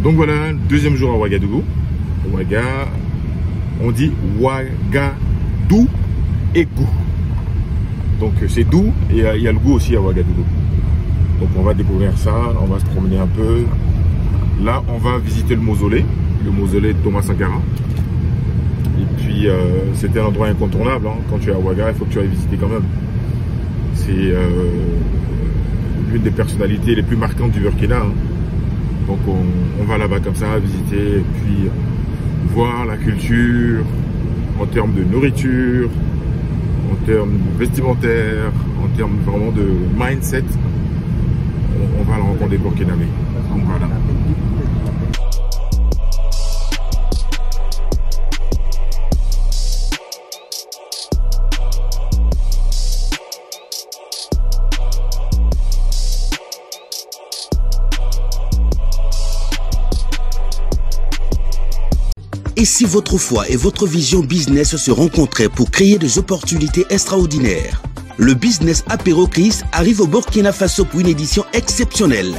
Donc voilà, deuxième jour à Ouagadougou. Ouaga, on dit Ouagadou et goût. Donc c'est doux et il y a le goût aussi à Ouagadougou. Donc on va découvrir ça, on va se promener un peu. Là, on va visiter le mausolée de Thomas Sankara. Et puis c'était un endroit incontournable. Hein. Quand tu es à Ouaga, il faut que tu ailles visiter quand même. C'est l'une des personnalités les plus marquantes du Burkina. Hein. Donc on va là-bas comme ça, visiter et puis voir la culture en termes de nourriture, en termes vestimentaires, en termes vraiment de mindset. On va la rencontrer des Burkinabés. Donc voilà. Et si votre foi et votre vision business se rencontraient pour créer des opportunités extraordinaires? Le Business Apéro Christ arrive au Burkina Faso pour une édition exceptionnelle.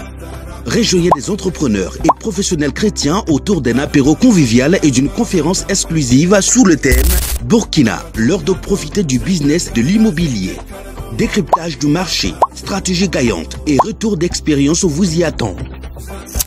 Rejoignez des entrepreneurs et professionnels chrétiens autour d'un apéro convivial et d'une conférence exclusive sous le thème Burkina, l'heure de profiter du business de l'immobilier. Décryptage du marché, stratégie gagnante et retour d'expérience vous y attend.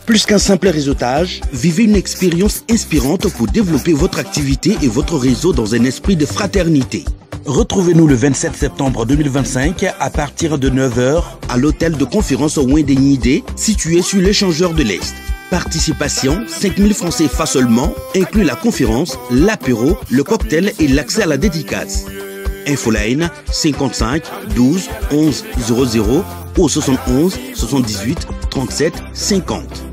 Plus qu'un simple réseautage, vivez une expérience inspirante pour développer votre activité et votre réseau dans un esprit de fraternité. Retrouvez-nous le 27 septembre 2025 à partir de 9 h à l'hôtel de conférence Wendenide, situé sur l'échangeur de l'Est. Participation 5 000 francs CFA seulement, inclut la conférence, l'apéro, le cocktail et l'accès à la dédicace. Infoline 55 12 11 00 ou 71 78 37 50.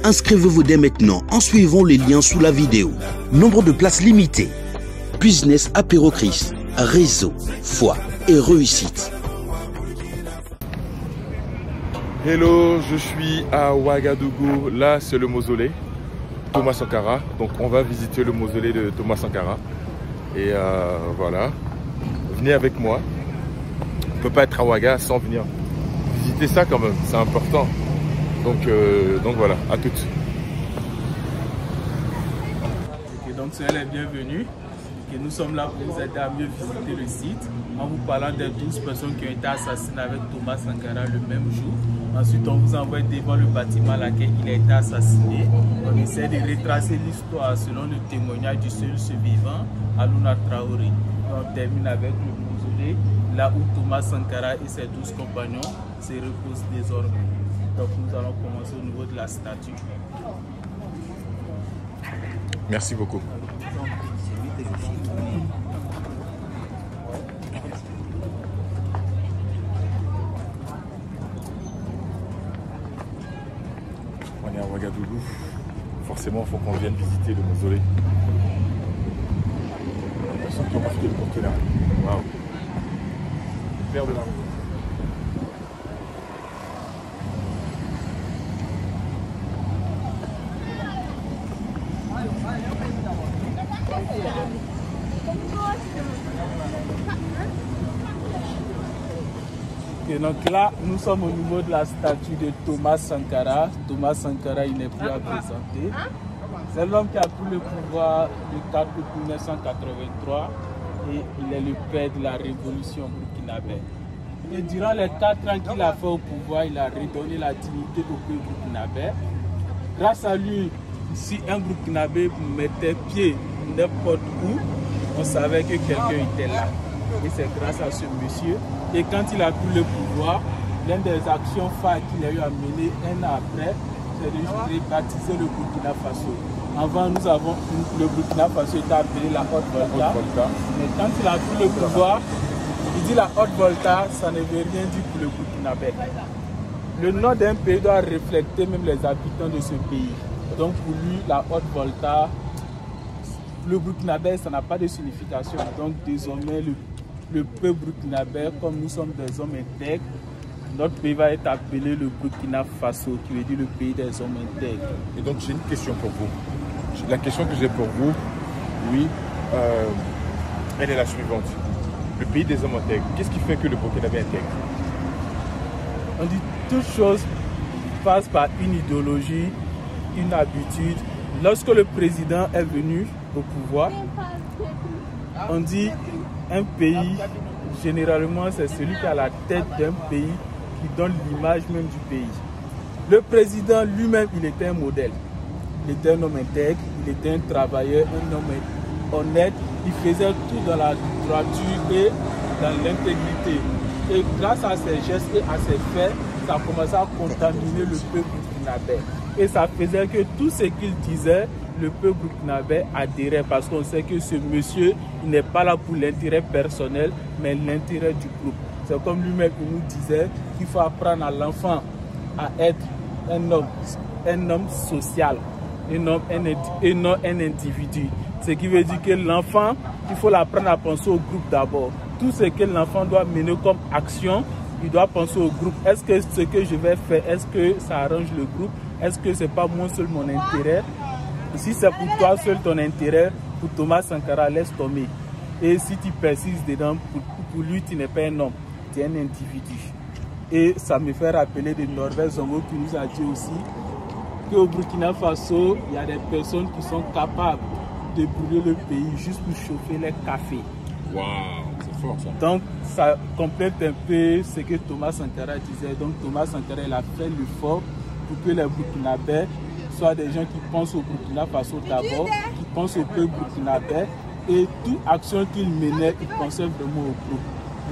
Inscrivez-vous dès maintenant en suivant les liens sous la vidéo. Nombre de places limitées. Business Apéro Christ, réseau, foi et réussite. Hello, je suis à Ouagadougou. Là, c'est le mausolée Thomas Sankara. Donc, on va visiter le mausolée de Thomas Sankara. Et voilà. Venez avec moi. On ne peut pas être à Ouaga sans venir visiter ça quand même. C'est important. Donc voilà, à toutes. Okay, donc soyez les bienvenus. Et nous sommes là pour vous aider à mieux visiter le site en vous parlant des 12 personnes qui ont été assassinées avec Thomas Sankara le même jour. Ensuite, on vous envoie devant le bâtiment à laquelle il a été assassiné. On essaie de retracer l'histoire selon le témoignage du seul survivant, Alouna Traoré. Et on termine avec le mausolée, là où Thomas Sankara et ses 12 compagnons se reposent désormais. Donc nous allons commencer au niveau de la statue. Merci beaucoup. On est à Ouagadougou. Forcément, il faut qu'on vienne visiter le mausolée. Les personnes qui ont marqué le Burkina. Waouh. Père de la Okay, donc là, nous sommes au niveau de la statue de Thomas Sankara. Thomas Sankara, il n'est plus à présenter. C'est l'homme qui a pris le pouvoir le 4 août 1983 et il est le père de la révolution burkinabé. Et durant les 4 ans qu'il a fait au pouvoir, il a redonné la dignité au peuple burkinabé. Grâce à lui, si un burkinabé mettait pied n'importe où, on savait que quelqu'un était là. Et c'est grâce à ce monsieur. Et quand il a pris le pouvoir, l'une des actions phares qu'il a eu à mener un an après, c'est de rebaptiser le Burkina Faso. Avant, le Burkina Faso était appelé la Haute Volta. Mais quand il a pris le pouvoir, il dit la Haute Volta, ça ne veut rien dire pour le Burkinabé. Le nom d'un pays doit refléter même les habitants de ce pays. Donc pour lui, la Haute Volta, le Burkinabé, ça n'a pas de signification. Donc désormais, le peuple burkinabé, comme nous sommes des hommes intègres, notre pays va être appelé le Burkina Faso, qui veut dire le pays des hommes intègres. Et donc j'ai une question pour vous. La question que j'ai pour vous, oui, elle est la suivante. Le pays des hommes intègres, qu'est-ce qui fait que le Burkinabé est intègre? On dit toute chose passe par une idéologie une habitude. Lorsque le président est venu au pouvoir, on dit un pays, généralement c'est celui qui est à la tête d'un pays qui donne l'image même du pays. Le président lui-même, il était un modèle. Il était un homme intègre, il était un travailleur, un homme honnête. Il faisait tout dans la droiture et dans l'intégrité. Et grâce à ses gestes et à ses faits, ça a commencé à contaminer le peuple burkinabé. Et ça faisait que tout ce qu'il disait, le peuple burkinabé adhérait parce qu'on sait que ce monsieur, il n'est pas là pour l'intérêt personnel, mais l'intérêt du groupe. C'est comme lui-même qui nous disait qu'il faut apprendre à l'enfant à être un homme social, et non un individu. Ce qui veut dire que l'enfant, il faut l'apprendre à penser au groupe d'abord. Tout ce que l'enfant doit mener comme action, il doit penser au groupe. Est-ce que ce que je vais faire, est-ce que ça arrange le groupe? Est-ce que ce n'est pas moi seul mon intérêt? Si c'est pour toi seul ton intérêt, pour Thomas Sankara, laisse tomber. Et si tu persistes dedans, pour lui, tu n'es pas un homme, tu es un individu. Et ça me fait rappeler de Norbert Zongo qui nous a dit aussi qu'au Burkina Faso, il y a des personnes qui sont capables de brûler le pays juste pour chauffer les cafés. Waouh, c'est fort ça. Donc ça complète un peu ce que Thomas Sankara disait. Donc Thomas Sankara, il a fait l'effort pour que les Burkinabés soient des gens qui pensent au Burkina Faso d'abord, qui pensent au peuple burkinabé, et toute action qu'il menait, il pensait vraiment au groupe.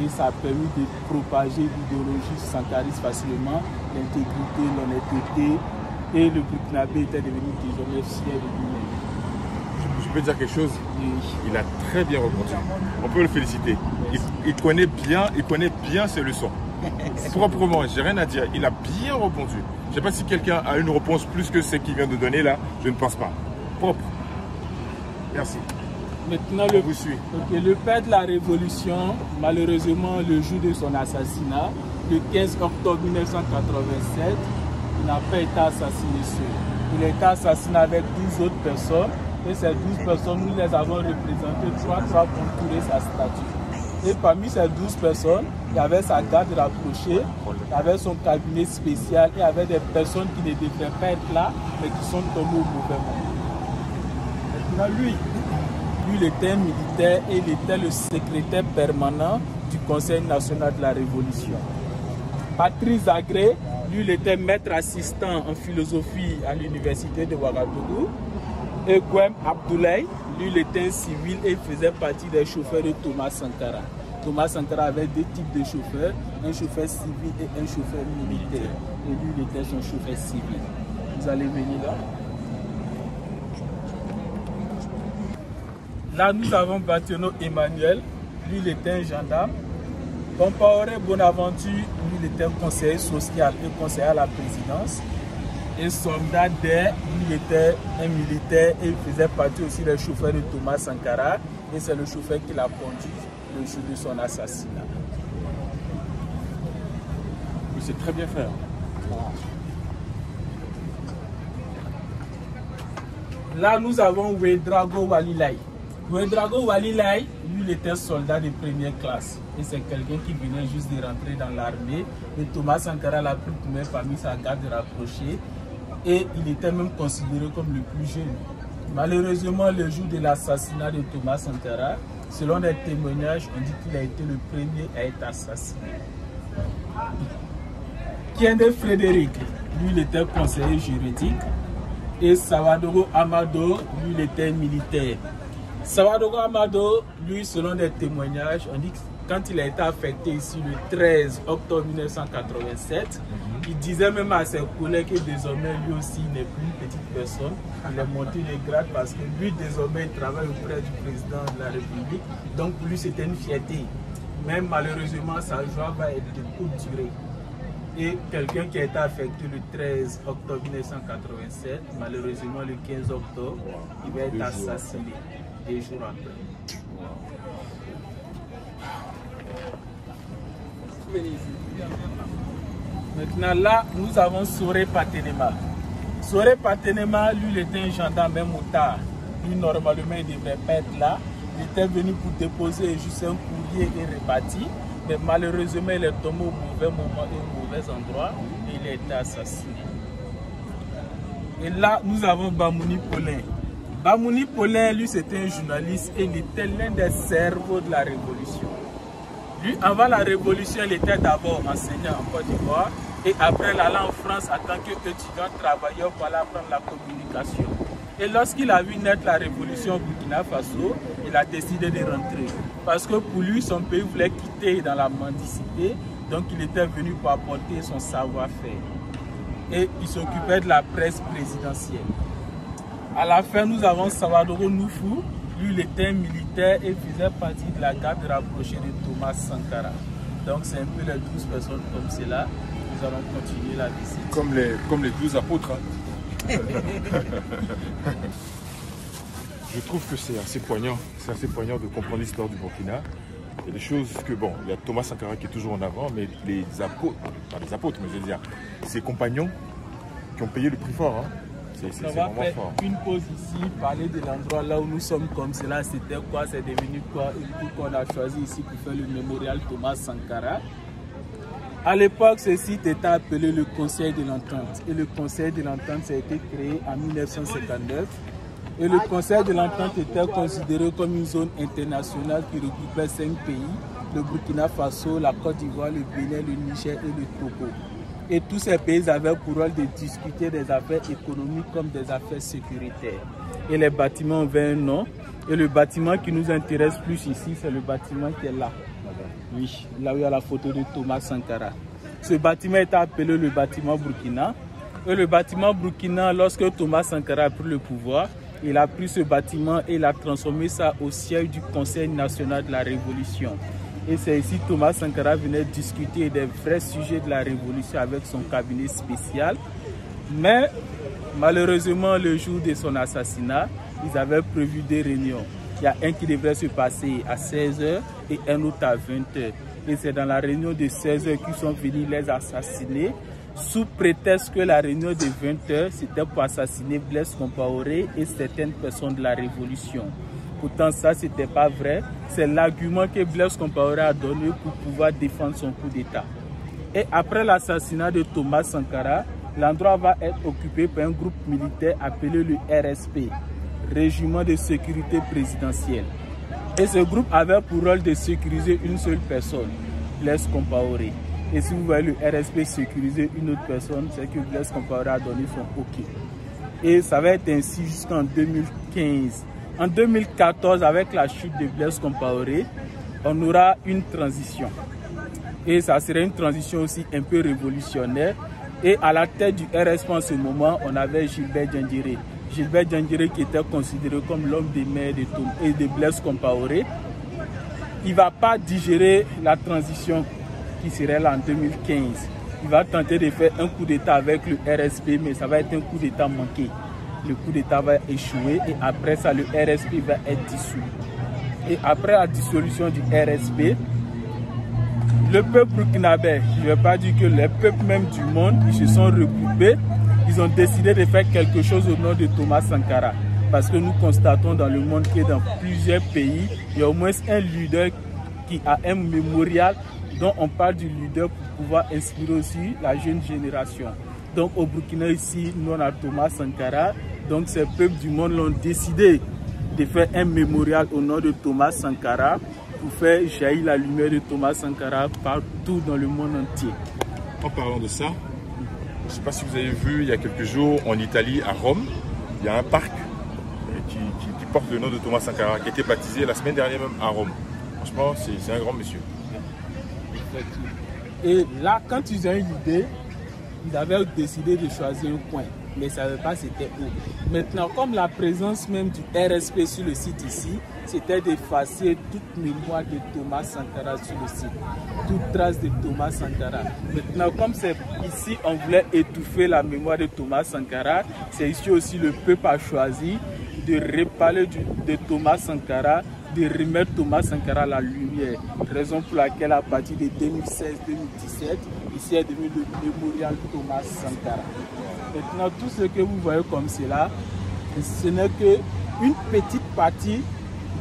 Et ça a permis de propager l'idéologie sankariste facilement, l'intégrité, l'honnêteté, et le Burkinabé était devenu désormais fier de lui-même. Je peux dire quelque chose, il a très bien répondu. On peut le féliciter. Il connaît bien ses leçons. Proprement, j'ai rien à dire. Il a bien répondu. Je ne sais pas si quelqu'un a une réponse plus que ce qu'il vient de donner là. Je ne pense pas. Propre. Merci. Maintenant, le père de la Révolution, malheureusement, le jour de son assassinat, le 15 octobre 1987, il n'a pas été assassiné seul. Il a été assassiné avec 12 autres personnes. Et ces 12 personnes, nous les avons représentées 3 pour entourer sa statue. Et parmi ces 12 personnes, il y avait sa garde rapprochée, il y avait son cabinet spécial, et il y avait des personnes qui ne devraient pas être là, mais qui sont tombées au mauvais moment. Maintenant, lui, il était militaire et il était le secrétaire permanent du Conseil national de la Révolution. Patrice Zagré, lui, il était maître assistant en philosophie à l'université de Ouagadougou. Et Gouem Abdoulaye, lui, il était civil et il faisait partie des chauffeurs de Thomas Sankara. Thomas Sankara avait 2 types de chauffeurs, un chauffeur civil et un chauffeur militaire. Et lui, il était son chauffeur civil. Vous allez venir là. Là, nous avons Batiano Emmanuel, lui, il était un gendarme. Compaoré Bonaventure, lui, il était un conseiller social et conseiller à la présidence. Et Soldat Day, lui, il était un militaire et il faisait partie aussi des chauffeurs de Thomas Sankara. Et c'est le chauffeur qui l'a conduit le jour de son assassinat. C'est très bien fait. Là, nous avons Ouedraogo Walilai. Ouedraogo Walilai, lui, il était soldat de première classe. Et c'est quelqu'un qui venait juste de rentrer dans l'armée. Et Thomas Sankara l'a pris parmi sa garde rapprochée. Et il était même considéré comme le plus jeune. Malheureusement, le jour de l'assassinat de Thomas Sankara, selon les témoignages, on dit qu'il a été le premier à être assassiné. Kiende Frédéric, lui, il était conseiller juridique. Et Sawadoro Amado, lui, il était militaire. Sawadoro Amado, lui, selon les témoignages, on dit que quand il a été affecté ici le 13 octobre 1987, il disait même à ses collègues que désormais lui aussi n'est plus une petite personne. Il est monté de grade parce que lui désormais il travaille auprès du président de la République. Donc pour lui c'était une fierté. Mais malheureusement sa joie va être de courte durée. Et quelqu'un qui a été affecté le 13 octobre 1987, malheureusement le 15 octobre, il va être assassiné 2 jours après. Maintenant là, nous avons Soré Patenema. Soré Patenema, lui, il était un gendarme, un moutard. Lui, normalement, il ne devrait pas être là. Il était venu pour déposer juste un courrier et reparti. Mais malheureusement, il est tombé au mauvais moment et au mauvais endroit. Et il a été assassiné. Et là, nous avons Bamouni Paulin. Bamouni Paulin, lui, c'était un journaliste et il était l'un des cerveaux de la Révolution. Lui, avant la Révolution, il était d'abord enseignant en Côte d'Ivoire et après, il allait en France en tant qu'étudiant travailleur pour aller apprendre la communication. Et lorsqu'il a vu naître la Révolution au Burkina Faso, il a décidé de rentrer. Parce que pour lui, son pays voulait quitter dans la mendicité, donc il était venu pour apporter son savoir-faire. Et il s'occupait de la presse présidentielle. À la fin, nous avons Sawadoro Noufou. Lui, il était militaire et faisait partie de la garde rapprochée de Thomas Sankara. Donc, c'est un peu les 12 personnes comme cela. Nous allons continuer la visite. Comme les 12 apôtres. Hein. Je trouve que c'est assez poignant. C'est assez poignant de comprendre l'histoire du Burkina. Il y a des choses que, bon, il y a Thomas Sankara qui est toujours en avant, mais les apôtres, pas les apôtres, mais je veux dire, ses compagnons qui ont payé le prix fort. Hein. On va faire une pause ici, parler de l'endroit là où nous sommes comme cela, c'était quoi, c'est devenu quoi, et pourquoi on a choisi ici pour faire le mémorial Thomas Sankara. À l'époque, ce site était appelé le Conseil de l'Entente. Et le Conseil de l'Entente, ça a été créé en 1959. Et le Conseil de l'Entente était considéré comme une zone internationale qui regroupait 5 pays, le Burkina Faso, la Côte d'Ivoire, le Bénin, le Niger et le Togo. Et tous ces pays avaient pour rôle de discuter des affaires économiques comme des affaires sécuritaires. Et les bâtiments avaient un nom. Et le bâtiment qui nous intéresse plus ici, c'est le bâtiment qui est là. Oui, là où il y a la photo de Thomas Sankara. Ce bâtiment est appelé le bâtiment Burkina. Et le bâtiment Burkina, lorsque Thomas Sankara a pris le pouvoir, il a pris ce bâtiment et il a transformé ça au siège du Conseil national de la Révolution. Et c'est ici que Thomas Sankara venait discuter des vrais sujets de la Révolution avec son cabinet spécial. Mais malheureusement, le jour de son assassinat, ils avaient prévu des réunions. Il y a un qui devrait se passer à 16 h et un autre à 20 h. Et c'est dans la réunion de 16 h qu'ils sont venus les assassiner, sous prétexte que la réunion de 20 h, c'était pour assassiner Blaise Compaoré et certaines personnes de la Révolution. Pourtant, ça, ce n'était pas vrai. C'est l'argument que Blaise Compaoré a donné pour pouvoir défendre son coup d'État. Et après l'assassinat de Thomas Sankara, l'endroit va être occupé par un groupe militaire appelé le RSP, Régiment de sécurité présidentielle. Et ce groupe avait pour rôle de sécuriser une seule personne, Blaise Compaoré. Et si vous voyez le RSP sécuriser une autre personne, c'est que Blaise Compaoré a donné son OK. Et ça va être ainsi jusqu'en 2015. En 2014, avec la chute de Blaise Compaoré, on aura une transition. Et ça serait une transition aussi un peu révolutionnaire. Et à la tête du RSP en ce moment, on avait Gilbert Diendéré. Gilbert Diendéré qui était considéré comme l'homme des mers de Blaise Compaoré. Il ne va pas digérer la transition qui serait là en 2015. Il va tenter de faire un coup d'État avec le RSP, mais ça va être un coup d'État manqué. Le coup d'État va échouer et après ça, le RSP va être dissous. Et après la dissolution du RSP, le peuple burkinabé, je ne vais pas dire que les peuples même du monde, ils se sont regroupés, ils ont décidé de faire quelque chose au nom de Thomas Sankara. Parce que nous constatons dans le monde que dans plusieurs pays, il y a au moins un leader qui a un mémorial dont on parle du leader pour pouvoir inspirer aussi la jeune génération. Donc au Burkina ici, nous on a Thomas Sankara. Donc ces peuples du monde l'ont décidé de faire un mémorial au nom de Thomas Sankara pour faire jaillir la lumière de Thomas Sankara partout dans le monde entier. En parlant de ça, je ne sais pas si vous avez vu il y a quelques jours en Italie, à Rome, il y a un parc qui porte le nom de Thomas Sankara qui a été baptisé la semaine dernière même à Rome. Franchement, c'est un grand monsieur. Et là, quand ils ont eu l'idée, ils avaient décidé de choisir un coin, mais ils ne savaient pas c'était où. Maintenant, comme la présence même du RSP sur le site ici, c'était d'effacer toute mémoire de Thomas Sankara sur le site, toute trace de Thomas Sankara. Maintenant, comme c'est ici, on voulait étouffer la mémoire de Thomas Sankara, c'est ici aussi le peuple a choisi de reparler de Thomas Sankara, de remettre Thomas Sankara à la lumière. Raison pour laquelle, à partir de 2016-2017, ici est devenu le mémorial Thomas Sankara. Maintenant, tout ce que vous voyez comme cela, ce n'est qu'une petite partie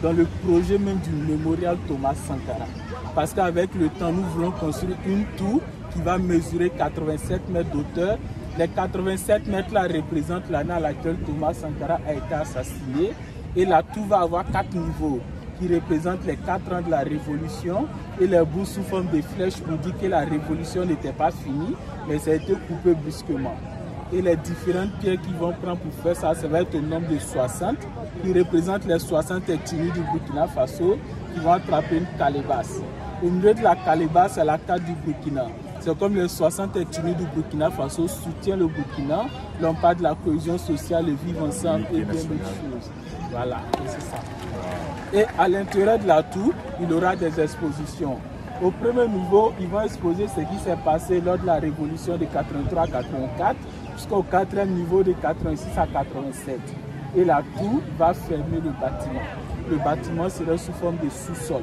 dans le projet même du mémorial Thomas Sankara. Parce qu'avec le temps, nous voulons construire une tour qui va mesurer 87 mètres d'auteur. Les 87 mètres là représentent l'année à laquelle Thomas Sankara a été assassiné. Et la tour va avoir 4 niveaux qui représentent les 4 ans de la révolution. Et les bouts sous forme de flèches nous disent que la révolution n'était pas finie, mais ça a été coupé brusquement. Et les différentes pierres qu'ils vont prendre pour faire ça, ça va être au nombre de 60, qui représentent les 60 ethnies du Burkina Faso, qui vont attraper une calebasse. Au milieu de la calebasse, c'est la carte du Burkina. C'est comme les 60 ethnies du Burkina Faso soutiennent le Burkina, l'on parle de la cohésion sociale, le vivre ensemble et bien d'autres choses. Voilà, c'est ça. Et à l'intérieur de la tour, il y aura des expositions. Au premier niveau, ils vont exposer ce qui s'est passé lors de la révolution de 83 à 84, jusqu'au 4e niveau de 86 à 87. Et la tour va fermer le bâtiment. Le bâtiment sera sous forme de sous-sol.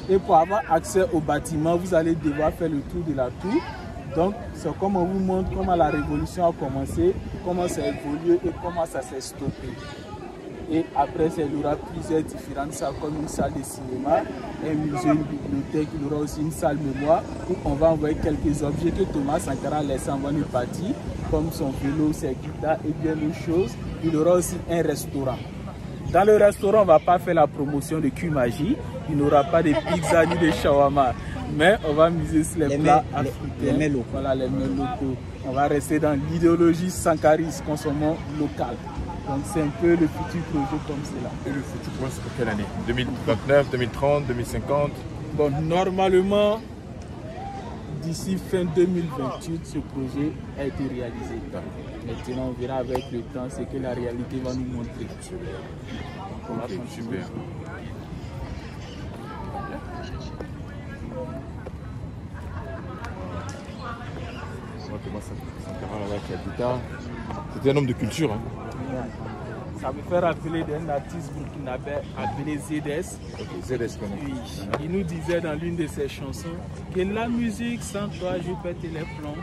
Et pour avoir accès au bâtiment, vous allez devoir faire le tour de la tour. Donc, c'est comme on vous montre comment la révolution a commencé, comment ça a évolué et comment ça s'est stoppé. Et après, il y aura plusieurs différentes salles, comme une salle de cinéma, un musée, une bibliothèque, il y aura aussi une salle mémoire où on va envoyer quelques objets que Thomas Sankara a laissés avant de partir, comme son vélo, ses guitares et bien d'autres choses. Il y aura aussi un restaurant. Dans le restaurant, on ne va pas faire la promotion de Q-Magie. Il n'y aura pas de pizza ni de shawarma. Mais on va miser sur les plats africains. Les locaux. Voilà, les mets locaux. On va rester dans l'idéologie sankariste, consommons local. Donc c'est un peu le futur projet comme cela. Et le futur projet, c'est pour quelle année? 2029, 2030, 2050? Bon, normalement, d'ici fin 2028, ce projet a été réalisé. Maintenant, on verra avec le temps ce que la réalité va nous montrer. Ok, super. Thomas Sankara là-bas qui a guitare. C'était un homme de culture. Hein. Ça me fait rappeler d'un artiste burkinabé appelé ZS. Okay, ZS oui. Il nous disait dans l'une de ses chansons que la musique sans toi je pète les plombs.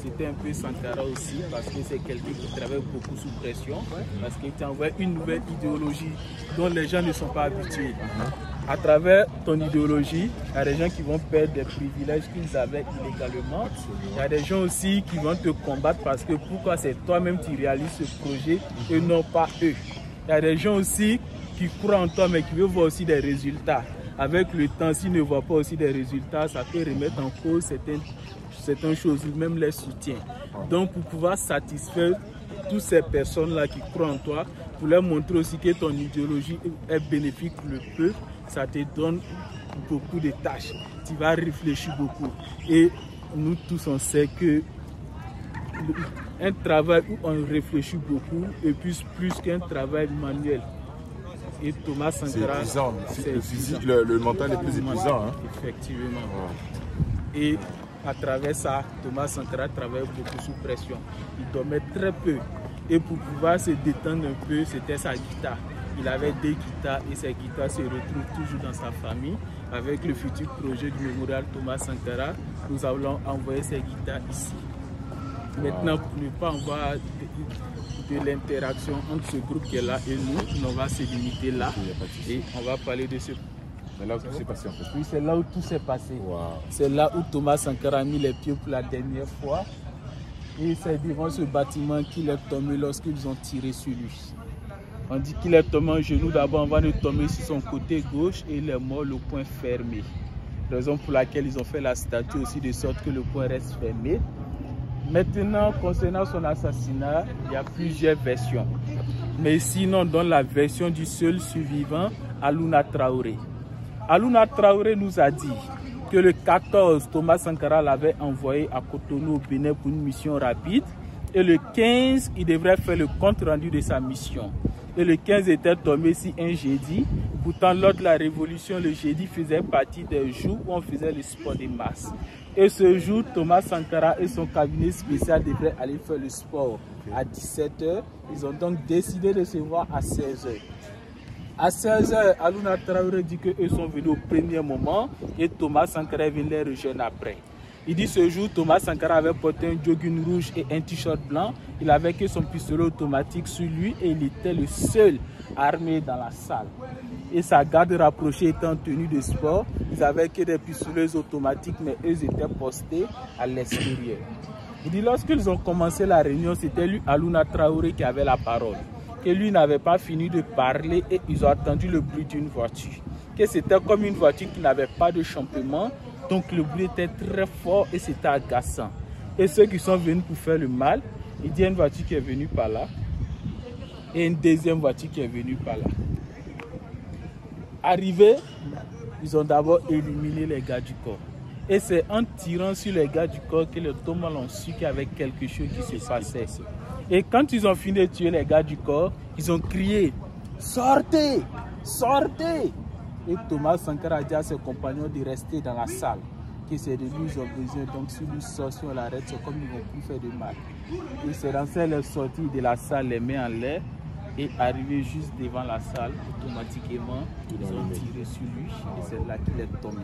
C'était un peu Sankara aussi parce que c'est quelqu'un qui travaille beaucoup sous pression, parce qu'il t'envoie une nouvelle idéologie dont les gens ne sont pas habitués. À travers ton idéologie, il y a des gens qui vont perdre des privilèges qu'ils avaient illégalement. Il y a des gens aussi qui vont te combattre parce que pourquoi c'est toi-même qui réalises ce projet et non pas eux. Il y a des gens aussi qui croient en toi mais qui veulent voir aussi des résultats. Avec le temps, s'ils ne voient pas aussi des résultats, ça peut remettre en cause certaines choses, même les soutiens. Donc pour pouvoir satisfaire toutes ces personnes-là qui croient en toi, pour leur montrer aussi que ton idéologie est bénéfique pour le peuple, ça te donne beaucoup de tâches. Tu vas réfléchir beaucoup. Et nous tous, on sait que un travail où on réfléchit beaucoup est plus qu'un travail manuel. Et Thomas Sankara, c'est le physique, le mental est plus épuisant. Hein? Effectivement. Ouais. Et à travers ça, Thomas Sankara travaille beaucoup sous pression. Il dormait très peu. Et pour pouvoir se détendre un peu, c'était sa guitare. Il avait 2 guitares et ces guitares se retrouvent toujours dans sa famille. Avec le futur projet du mémorial Thomas Sankara, nous allons envoyer ces guitares ici. Maintenant, pour ne pas avoir de l'interaction entre ce groupe qui est là et nous, on va se limiter là et on va parler de ce. C'est là où tout s'est passé en fait. Oui, c'est là où tout s'est passé. C'est là où Thomas Sankara a mis les pieds pour la dernière fois. Et c'est devant ce bâtiment qu'il est tombé lorsqu'ils ont tiré sur lui. On dit qu'il est tombé en genou. D'abord, on va le tomber sur son côté gauche et il est mort le poing fermé. Raison pour laquelle ils ont fait la statue aussi de sorte que le poing reste fermé. Maintenant, concernant son assassinat, il y a plusieurs versions. Mais sinon, dans la version du seul survivant, Aluna Traoré. Aluna Traoré nous a dit que le 14, Thomas Sankara l'avait envoyé à Cotonou au Bénin pour une mission rapide. Et le 15, il devrait faire le compte rendu de sa mission. Et le 15 était tombé sur un jeudi. Pourtant, lors de la Révolution, le jeudi faisait partie des jours où on faisait le sport de masse. Et ce jour, Thomas Sankara et son cabinet spécial devraient aller faire le sport à 17 h. Ils ont donc décidé de se voir à 16 h. À 16 h, Aluna Traoré dit qu'eux sont venus au premier moment et Thomas Sankara vient les rejoindre après. Il dit ce jour, Thomas Sankara avait porté un jogging rouge et un t-shirt blanc. Il avait que son pistolet automatique sur lui et il était le seul armé dans la salle. Et sa garde rapprochée était en tenue de sport. Ils n'avaient que des pistolets automatiques, mais eux étaient postés à l'extérieur. Il dit lorsqu'ils ont commencé la réunion, c'était lui, Aluna Traoré, qui avait la parole. Que lui n'avait pas fini de parler et ils ont entendu le bruit d'une voiture. Que c'était comme une voiture qui n'avait pas de champement. Donc le bruit était très fort et c'était agaçant. Et ceux qui sont venus pour faire le mal, il dit une voiture qui est venue par là et une deuxième voiture qui est venue par là. Arrivés, ils ont d'abord éliminé les gars du corps. Et c'est en tirant sur les gars du corps que les Thomas l'ont su qu'il y avait quelque chose qui se passait. Et quand ils ont fini de tuer les gars du corps, ils ont crié « Sortez! Sortez !» Et Thomas Sankara a dit à ses compagnons de rester dans la salle. Que c'est de lui ils ont besoin. Donc si lui sort, si on l'arrête, c'est comme ils vont plus faire de mal. Et c'est dans celle sortie de la salle, les mains en l'air. Et arrivé juste devant la salle, automatiquement, ils ont tiré sur lui. Et c'est là qu'il est tombé.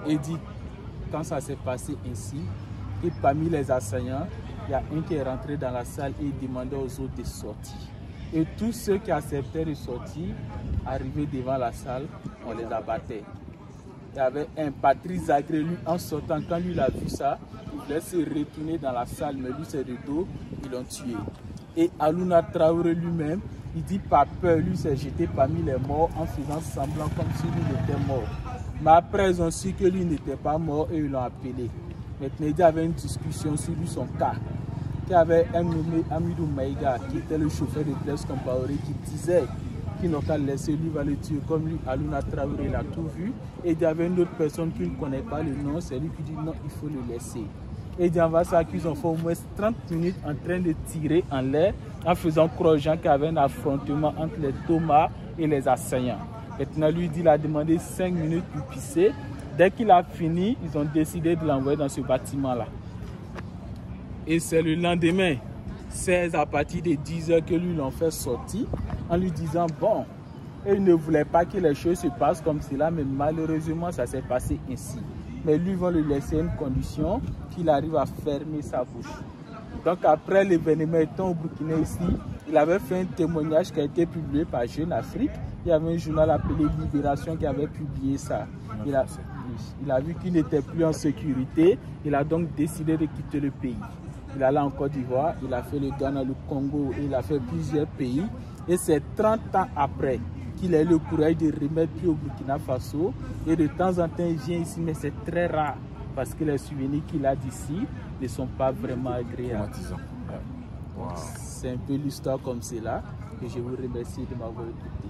Et dit, quand ça s'est passé ainsi, et parmi les assaillants, il y a un qui est rentré dans la salle et il demandait aux autres de sortir. Et tous ceux qui acceptaient de sortir, arrivés devant la salle, on les abattait. Il y avait un Patrice Zagré, lui, en sortant, quand lui il a vu ça, il voulait se retourner dans la salle, mais lui c'est de dos, ils l'ont tué. Et Aluna Traoré lui-même, il dit par peur, lui s'est jeté parmi les morts en faisant semblant comme si lui était mort. Mais après ils ont su que lui n'était pas mort et ils l'ont appelé. Maintenant il y avait une discussion sur lui, son cas. Il y avait un nommé Amidou Maïga qui était le chauffeur de Blaise Compaoré qui disait qu'il n'a qu'à laisser, lui va le tuer comme lui, Aluna Traoré, il a tout vu. Et il y avait une autre personne qui ne connaît pas le nom, c'est lui qui dit non, il faut le laisser. Et il dit en va ça qu'ils ont fait au moins 30 minutes en train de tirer en l'air en faisant croire aux gens qu'il y avait un affrontement entre les Thomas et les assaillants. Maintenant lui dit il a demandé 5 minutes pour pisser. Dès qu'il a fini, ils ont décidé de l'envoyer dans ce bâtiment-là. Et c'est le lendemain, 16 à partir de 10 h que lui l'ont fait sortir en lui disant bon, et il ne voulait pas que les choses se passent comme cela, mais malheureusement ça s'est passé ainsi. Mais lui vont lui laisser une condition qu'il arrive à fermer sa bouche. Donc après l'événement étant au Burkina ici, il avait fait un témoignage qui a été publié par Jeune Afrique. Il y avait un journal appelé Libération qui avait publié ça. Il a vu qu'il n'était plus en sécurité, il a donc décidé de quitter le pays. Il allait en Côte d'Ivoire, il a fait le Ghana, le Congo, il a fait plusieurs pays. Et c'est 30 ans après qu'il a eu le courage de remettre pied au Burkina Faso. Et de temps en temps, il vient ici, mais c'est très rare. Parce que les souvenirs qu'il a d'ici ne sont pas vraiment agréables. Wow. C'est un peu l'histoire comme cela. Et je vous remercie de m'avoir écouté.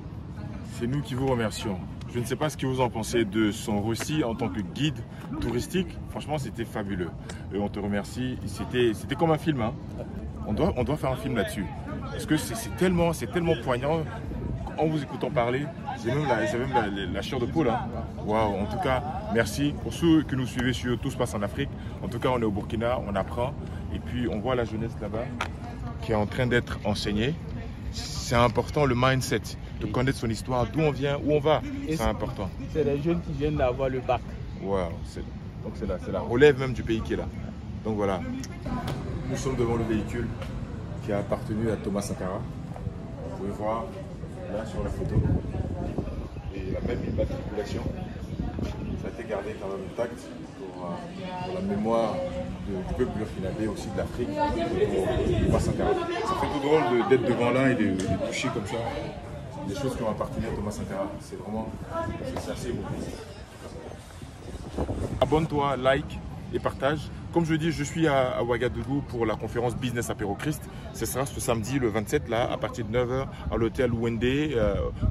C'est nous qui vous remercions. Je ne sais pas ce que vous en pensez de son récit en tant que guide touristique. Franchement, c'était fabuleux. Et on te remercie. C'était comme un film. Hein. On doit faire un film là-dessus. Parce que c'est tellement poignant. En vous écoutant parler, j'ai même la chair de poule. Hein. Wow. En tout cas, merci. Pour ceux qui nous suivez sur Tout se passe en Afrique, en tout cas, on est au Burkina, on apprend. Et puis, on voit la jeunesse là-bas qui est en train d'être enseignée. C'est important, le mindset, de connaître son histoire, d'où on vient, où on va. C'est important. C'est les jeunes qui viennent d'avoir le bac. Wow. Donc, c'est la relève même du pays qui est là. Donc, voilà. Nous sommes devant le véhicule qui a appartenu à Thomas Sankara. Vous pouvez voir là sur la photo. Et il a même une matriculation. Ça a été gardé quand même intact pour la mémoire du peuple burkinabé, aussi de l'Afrique, de Thomas Sankara. Ça fait tout drôle d'être devant là et de toucher comme ça des choses qui ont appartenu à Thomas Sankara. C'est vraiment assez beau. Abonne-toi, like et partage. Comme je dis, je suis à Ouagadougou pour la conférence Business Apéro Christ. Ce sera ce samedi le 27 là, à partir de 9 h à l'hôtel Wende,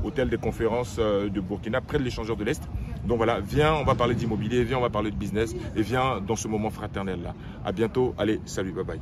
hôtel des conférences de Burkina, près de l'échangeur de l'Est. Donc voilà, viens, on va parler d'immobilier, viens, on va parler de business et viens dans ce moment fraternel là. À bientôt, allez, salut, bye bye.